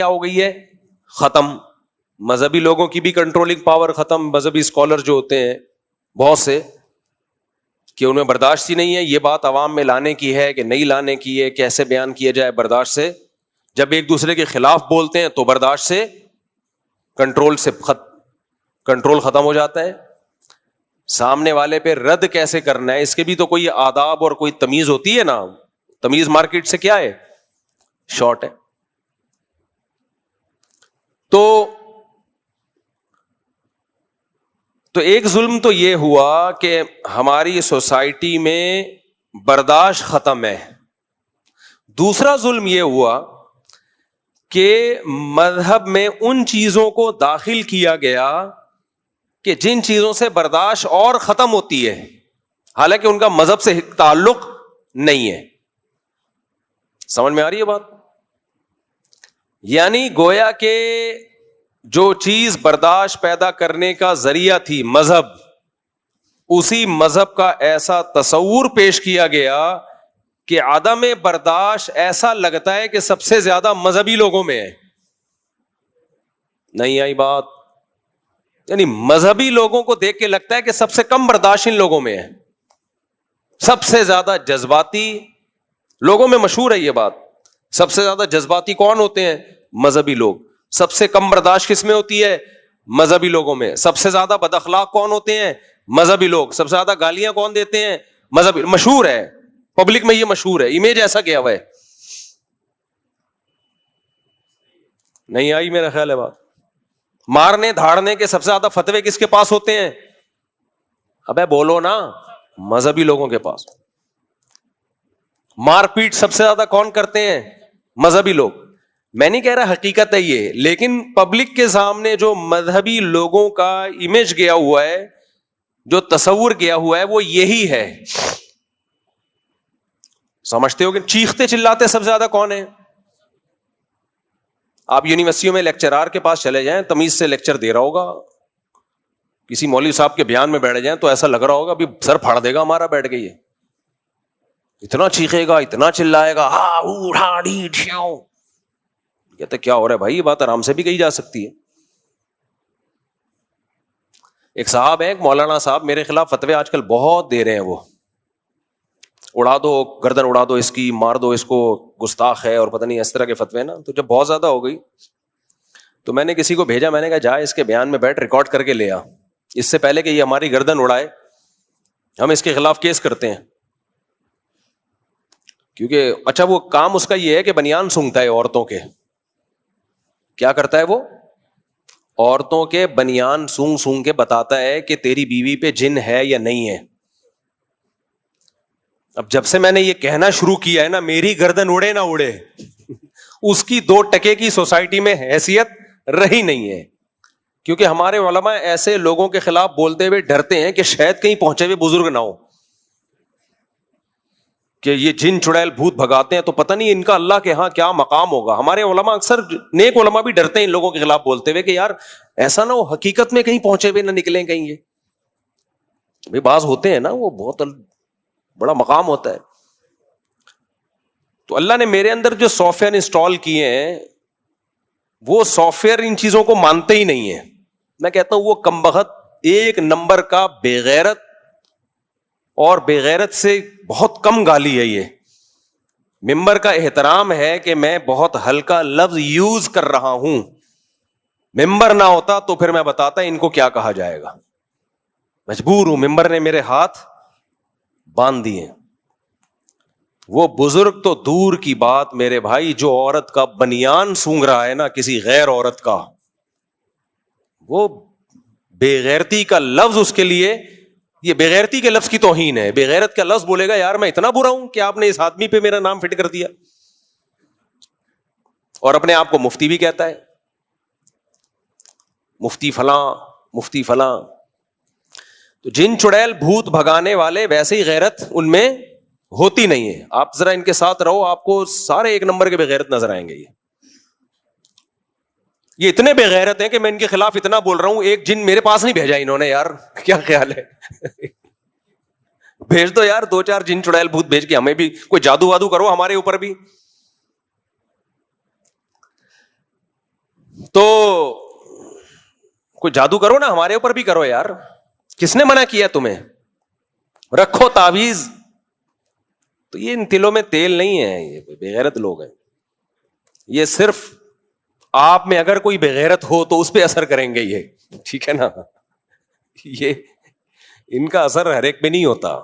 کیا ہو گئی ہے؟ ختم. مذہبی لوگوں کی بھی کنٹرولنگ پاور ختم. مذہبی اسکالر جو ہوتے ہیں بہت سے, کہ انہیں برداشت ہی نہیں ہے یہ بات عوام میں لانے کی ہے کہ نہیں لانے کی ہے, کیسے بیان کیا جائے برداشت سے. جب ایک دوسرے کے خلاف بولتے ہیں تو برداشت سے کنٹرول ختم ہو جاتا ہے. سامنے والے پہ رد کیسے کرنا ہے اس کے بھی تو کوئی آداب اور کوئی تمیز ہوتی ہے نا. تمیز مارکیٹ سے کیا ہے؟ شارٹ ہے. تو ایک ظلم تو یہ ہوا کہ ہماری سوسائٹی میں برداشت ختم ہے. دوسرا ظلم یہ ہوا کہ مذہب میں ان چیزوں کو داخل کیا گیا کہ جن چیزوں سے برداشت اور ختم ہوتی ہے, حالانکہ ان کا مذہب سے تعلق نہیں ہے. سمجھ میں آ رہی ہے بات؟ یعنی گویا کہ جو چیز برداشت پیدا کرنے کا ذریعہ تھی مذہب, اسی مذہب کا ایسا تصور پیش کیا گیا کہ عدم برداشت ایسا لگتا ہے کہ سب سے زیادہ مذہبی لوگوں میں ہے. نہیں آئی بات؟ یعنی مذہبی لوگوں کو دیکھ کے لگتا ہے کہ سب سے کم برداشت ان لوگوں میں ہے. سب سے زیادہ جذباتی لوگوں میں مشہور ہے یہ بات. سب سے زیادہ جذباتی کون ہوتے ہیں؟ مذہبی لوگ. سب سے کم برداشت کس میں ہوتی ہے؟ مذہبی لوگوں میں. سب سے زیادہ بد اخلاق کون ہوتے ہیں؟ مذہبی لوگ. سب سے زیادہ گالیاں کون دیتے ہیں؟ مذہبی. مشہور ہے پبلک میں, یہ مشہور ہے, امیج ایسا کیا ہوا ہے. نہیں آئی میرا خیال ہے بات؟ مارنے دھاڑنے کے سب سے زیادہ فتوے کس کے پاس ہوتے ہیں؟ ابے بولو نا, مذہبی لوگوں کے پاس. مار پیٹ سب سے زیادہ کون کرتے ہیں؟ مذہبی لوگ. میں نہیں کہہ رہا حقیقت ہے یہ, لیکن پبلک کے سامنے جو مذہبی لوگوں کا امیج گیا ہوا ہے, جو تصور گیا ہوا ہے, وہ یہی ہے. سمجھتے ہو کہ چیختے چلاتے سب سے زیادہ کون ہے؟ آپ یونیورسٹیوں میں لیکچرار کے پاس چلے جائیں, تمیز سے لیکچر دے رہا ہوگا, کسی مولوی صاحب کے بیان میں بیٹھ جائیں تو ایسا لگ رہا ہوگا ابھی سر پھاڑ دے گا ہمارا بیٹھ گئی ہے. اتنا چیخے گا, اتنا چلائے گا, کہتے کیا ہو رہا ہے بھائی, یہ بات آرام سے بھی کہی جا سکتی ہے. ایک صاحب ہیں, ایک مولانا صاحب, میرے خلاف فتوے آج کل بہت دے رہے ہیں. وہ اڑا دو گردن, اڑا دو اس کی, مار دو اس کو, گستاخ ہے, اور پتہ نہیں اس طرح کے فتوے نا. تو جب بہت زیادہ ہو گئی تو میں نے کسی کو بھیجا, میں نے کہا جا اس کے بیان میں بیٹھ ریکارڈ کر کے لے آ, اس سے پہلے کہ یہ ہماری گردن اڑائے ہم اس کے خلاف کیس کرتے ہیں. کیونکہ اچھا وہ کام اس کا یہ ہے کہ بنیان سونگتا ہے عورتوں کے. کیا کرتا ہے وہ؟ عورتوں کے بنیان سونگ سونگ کے بتاتا ہے کہ تیری بیوی پہ جن ہے یا نہیں ہے. اب جب سے میں نے یہ کہنا شروع کیا ہے نا, میری گردن اڑے نہ اڑے, اس کی 2 ٹکے کی سوسائٹی میں حیثیت رہی نہیں ہے. کیونکہ ہمارے علماء ایسے لوگوں کے خلاف بولتے ہوئے ڈرتے ہیں کہ شاید کہیں پہنچے ہوئے بزرگ نہ ہو, کہ یہ جن چڑیل بھوت بھگاتے ہیں تو پتہ نہیں ان کا اللہ کے ہاں کیا مقام ہوگا. ہمارے علماء اکثر, نیک علماء بھی ڈرتے ہیں ان لوگوں کے خلاف بولتے ہوئے کہ یار ایسا نہ ہو حقیقت میں کہیں پہنچے ہوئے نہ نکلیں کہیں. یہ بعض ہوتے ہیں نا, وہ بہت بڑا مقام ہوتا ہے. تو اللہ نے میرے اندر جو سافٹ ویئر انسٹال کیے ہیں وہ سافٹ ویئر ان چیزوں کو مانتے ہی نہیں ہیں. میں کہتا ہوں وہ کمبخت ایک نمبر کا بے غیرت, اور بے غیرت سے بہت کم گالی ہے. یہ ممبر کا احترام ہے کہ میں بہت ہلکا لفظ یوز کر رہا ہوں. ممبر نہ ہوتا تو پھر میں بتاتا ان کو کیا کہا جائے گا. مجبور ہوں, ممبر نے میرے ہاتھ باندھ دیے. وہ بزرگ تو دور کی بات میرے بھائی, جو عورت کا بنیان سونگ رہا ہے نا کسی غیر عورت کا, وہ بے غیرتی کا لفظ اس کے لیے, یہ بے غیرتی کے لفظ کی توہین ہے. بے غیرت کا لفظ بولے گا یار میں اتنا برا ہوں کہ آپ نے اس آدمی پہ میرا نام فٹ کر دیا, اور اپنے آپ کو مفتی بھی کہتا ہے, مفتی فلاں مفتی فلاں. تو جن چڑیل بھوت بھگانے والے ویسے ہی غیرت ان میں ہوتی نہیں ہے. آپ ذرا ان کے ساتھ رہو, آپ کو سارے ایک نمبر کے بے غیرت نظر آئیں گے. یہ اتنے بے غیرت ہیں کہ میں ان کے خلاف اتنا بول رہا ہوں, ایک جن میرے پاس نہیں بھیجا انہوں نے. یار کیا خیال ہے, بھیج دو یار 2-4 جن چڑیل بھوت بھیج کے ہمیں بھی کوئی جادو وادو کرو ہمارے اوپر بھی. کوئی جادو کرو نا، ہمارے اوپر بھی کرو یار، کس نے منع کیا تمہیں؟ رکھو تعویذ. تو یہ ان تلوں میں تیل نہیں ہے، یہ بے غیرت لوگ ہیں. یہ صرف آپ میں اگر کوئی بے غیرت ہو تو اس پہ اثر کریں گے یہ، ٹھیک ہے نا. یہ ان کا اثر ہر ایک پہ نہیں ہوتا.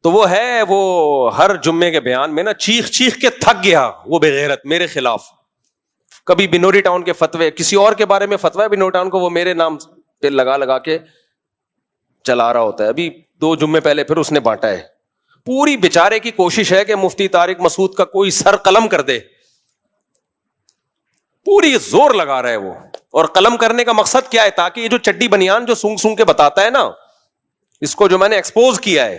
تو وہ ہے، وہ ہر جمعے کے بیان میں نا چیخ چیخ کے تھک گیا وہ بے غیرت میرے خلاف. کبھی بنوری ٹاؤن کے فتوے، کسی اور کے بارے میں فتویٰ بنوری ٹاؤن کو وہ میرے نام پہ لگا کے چلا رہا ہوتا ہے. ابھی 2 جمعے پہلے پھر اس نے بانٹا ہے. پوری بیچارے کی کوشش ہے کہ مفتی طارق مسعود کا کوئی سر قلم کر دے، پوری زور لگا رہا ہے وہ. اور قلم کرنے کا مقصد کیا ہے؟ تاکہ یہ جو چڈی بنیان جو سونگ سونگ کے بتاتا ہے نا، اس کو جو میں نے ایکسپوز کیا ہے،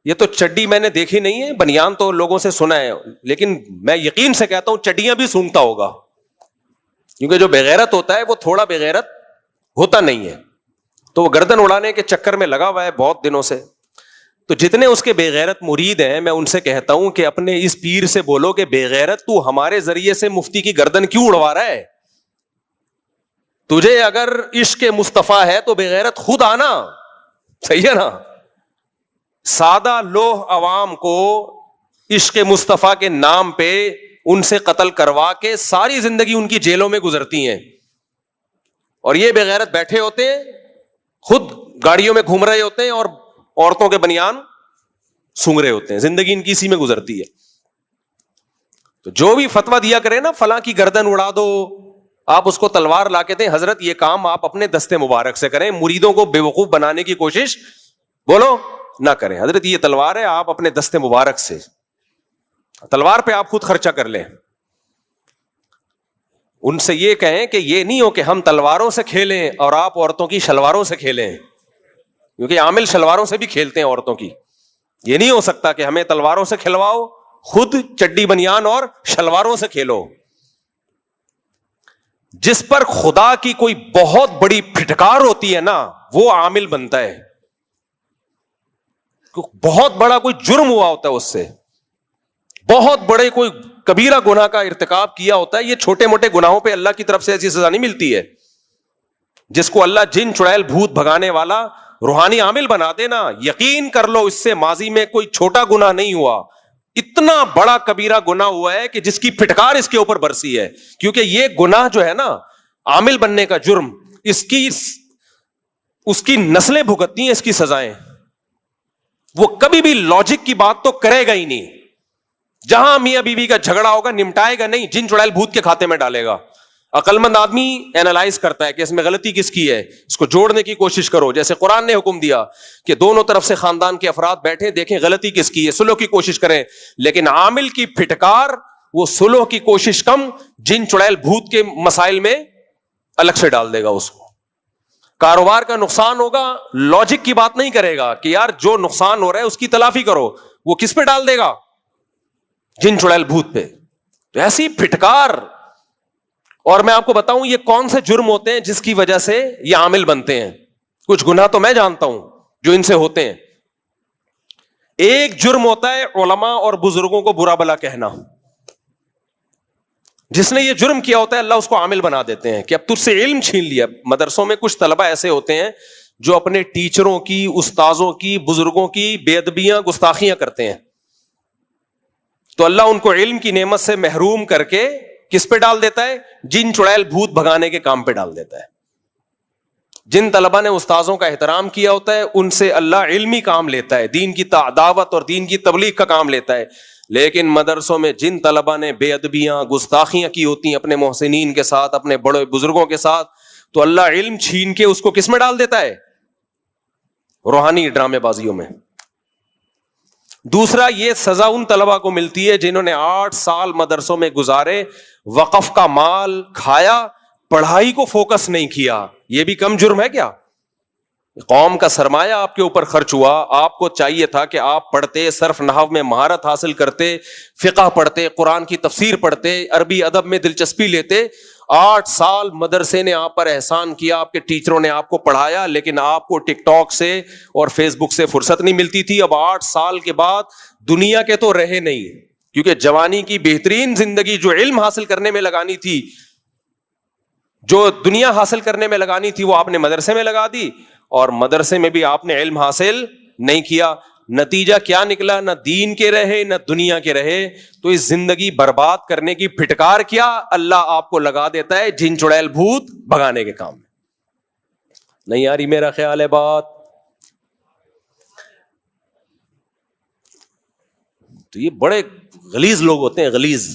یہ تو چڈی میں نے دیکھی نہیں ہے، بنیان تو لوگوں سے سنا ہے، لیکن میں یقین سے کہتا ہوں چڈیاں بھی سونگتا ہوگا. کیونکہ جو بغیرت ہوتا ہے وہ تھوڑا بغیرت ہوتا نہیں ہے. تو وہ گردن اڑانے کے چکر میں لگا ہوا ہے بہت دنوں سے. تو جتنے اس کے بے غیرت مرید ہیں، میں ان سے کہتا ہوں کہ اپنے اس پیر سے بولو کہ بے غیرت تو ہمارے ذریعے سے مفتی کی گردن کیوں اڑوا رہا ہے؟ تجھے اگر عشق مصطفیٰ ہے تو بے غیرت خود آنا. صحیح ہے نا؟ سادہ لوہ عوام کو عشق مصطفیٰ کے نام پہ ان سے قتل کروا کے ساری زندگی ان کی جیلوں میں گزرتی ہیں، اور یہ بے غیرت بیٹھے ہوتے ہیں، خود گاڑیوں میں گھوم رہے ہوتے ہیں اور عورتوں کے بنیان سونگ رہے ہوتے ہیں. زندگی ان کی اسی میں گزرتی ہے. تو جو بھی فتویٰ دیا کرے نا فلاں کی گردن اڑا دو، آپ اس کو تلوار لا کے دیں. حضرت یہ کام آپ اپنے دستے مبارک سے کریں، مریدوں کو بے وقوف بنانے کی کوشش بولو نہ کریں. حضرت یہ تلوار ہے، آپ اپنے دستے مبارک سے تلوار پہ آپ خود خرچہ کر لیں. ان سے یہ کہیں کہ یہ نہیں ہو کہ ہم تلواروں سے کھیلیں اور آپ عورتوں کی شلواروں سے کھیلیں، کیونکہ عامل شلواروں سے بھی کھیلتے ہیں عورتوں کی. یہ نہیں ہو سکتا کہ ہمیں تلواروں سے کھلواؤ، خود چڈی بنیان اور شلواروں سے کھیلو. جس پر خدا کی کوئی بہت بڑی پھٹکار ہوتی ہے نا، وہ عامل بنتا ہے. بہت بڑا کوئی جرم ہوا ہوتا ہے، اس سے بہت بڑے کوئی کبیرہ گناہ کا ارتکاب کیا ہوتا ہے. یہ چھوٹے موٹے گناہوں پہ اللہ کی طرف سے ایسی سزا نہیں ملتی ہے. جس کو اللہ جن چڑیل بھوت بھگانے والا روحانی عامل بنا دے نا، یقین کر لو اس سے ماضی میں کوئی چھوٹا گناہ نہیں ہوا، اتنا بڑا کبیرہ گناہ ہوا ہے کہ جس کی پھٹکار اس کے اوپر برسی ہے. کیونکہ یہ گناہ جو ہے نا، عامل بننے کا جرم، اس کی نسلیں بھگتتی ہیں اس کی سزائیں. وہ کبھی بھی لاجک کی بات تو کرے گا ہی نہیں. جہاں میاں بیوی کا جھگڑا ہوگا نمٹائے گا نہیں، جن چڑیل بھوت کے کھاتے میں ڈالے گا. عقل مند آدمی اینالائز کرتا ہے کہ اس میں غلطی کس کی ہے، اس کو جوڑنے کی کوشش کرو. جیسے قرآن نے حکم دیا کہ دونوں طرف سے خاندان کے افراد بیٹھے دیکھیں غلطی کس کی ہے، صلح کی کوشش کریں. لیکن عامل کی پھٹکار، وہ صلح کی کوشش کم، جن چڑیل بھوت کے مسائل میں الگ سے ڈال دے گا. اس کو کاروبار کا نقصان ہوگا، لاجک کی بات نہیں کرے گا کہ یار جو نقصان ہو رہا ہے اس کی تلافی کرو. وہ کس پہ ڈال دے گا؟ جن چڑیل بھوت پہ. تو ایسی پھٹکار. اور میں آپ کو بتاؤں یہ کون سے جرم ہوتے ہیں جس کی وجہ سے یہ عامل بنتے ہیں. کچھ گناہ تو میں جانتا ہوں جو ان سے ہوتے ہیں. ایک جرم ہوتا ہے علماء اور بزرگوں کو برا بلا کہنا. جس نے یہ جرم کیا ہوتا ہے اللہ اس کو عامل بنا دیتے ہیں کہ اب تجھ سے علم چھین لیا. مدرسوں میں کچھ طلبہ ایسے ہوتے ہیں جو اپنے ٹیچروں کی، استاذوں کی، بزرگوں کی بے ادبیاں، گستاخیاں کرتے ہیں. تو اللہ ان کو علم کی نعمت سے محروم کر کے کس پہ ڈال دیتا ہے؟ جن چڑیل بھوت بھگانے کے کام پہ ڈال دیتا ہے. جن طلبہ نے استاذوں کا احترام کیا ہوتا ہے ان سے اللہ علمی کام لیتا ہے، دین کی دعوت اور دین کی تبلیغ کا کام لیتا ہے. لیکن مدرسوں میں جن طلبہ نے بے ادبیاں، گستاخیاں کی ہوتی ہیں اپنے محسنین کے ساتھ، اپنے بڑے بزرگوں کے ساتھ، تو اللہ علم چھین کے اس کو کس میں ڈال دیتا ہے؟ روحانی ڈرامے بازیوں میں. دوسرا، یہ سزا ان طلبہ کو ملتی ہے جنہوں نے 8 سال مدرسوں میں گزارے، وقف کا مال کھایا، پڑھائی کو فوکس نہیں کیا. یہ بھی کم جرم ہے کیا؟ قوم کا سرمایہ آپ کے اوپر خرچ ہوا، آپ کو چاہیے تھا کہ آپ پڑھتے، صرف نحو میں مہارت حاصل کرتے، فقہ پڑھتے، قرآن کی تفسیر پڑھتے، عربی ادب میں دلچسپی لیتے. 8 سال مدرسے نے آپ پر احسان کیا، آپ کے ٹیچروں نے آپ کو پڑھایا، لیکن آپ کو ٹک ٹاک سے اور فیس بک سے فرصت نہیں ملتی تھی. اب 8 سال کے بعد دنیا کے تو رہے نہیں، کیونکہ جوانی کی بہترین زندگی جو علم حاصل کرنے میں لگانی تھی جو دنیا حاصل کرنے میں لگانی تھی وہ آپ نے مدرسے میں لگا دی, اور مدرسے میں بھی آپ نے علم حاصل نہیں کیا. نتیجہ کیا نکلا؟ نہ دین کے رہے نہ دنیا کے رہے. تو اس زندگی برباد کرنے کی پھٹکار کیا اللہ آپ کو لگا دیتا ہے جن چڑیل بھوت بھگانے کے کام میں. نہیں آ رہی میرا خیال ہے بات؟ تو یہ بڑے غلیظ لوگ ہوتے ہیں, غلیظ.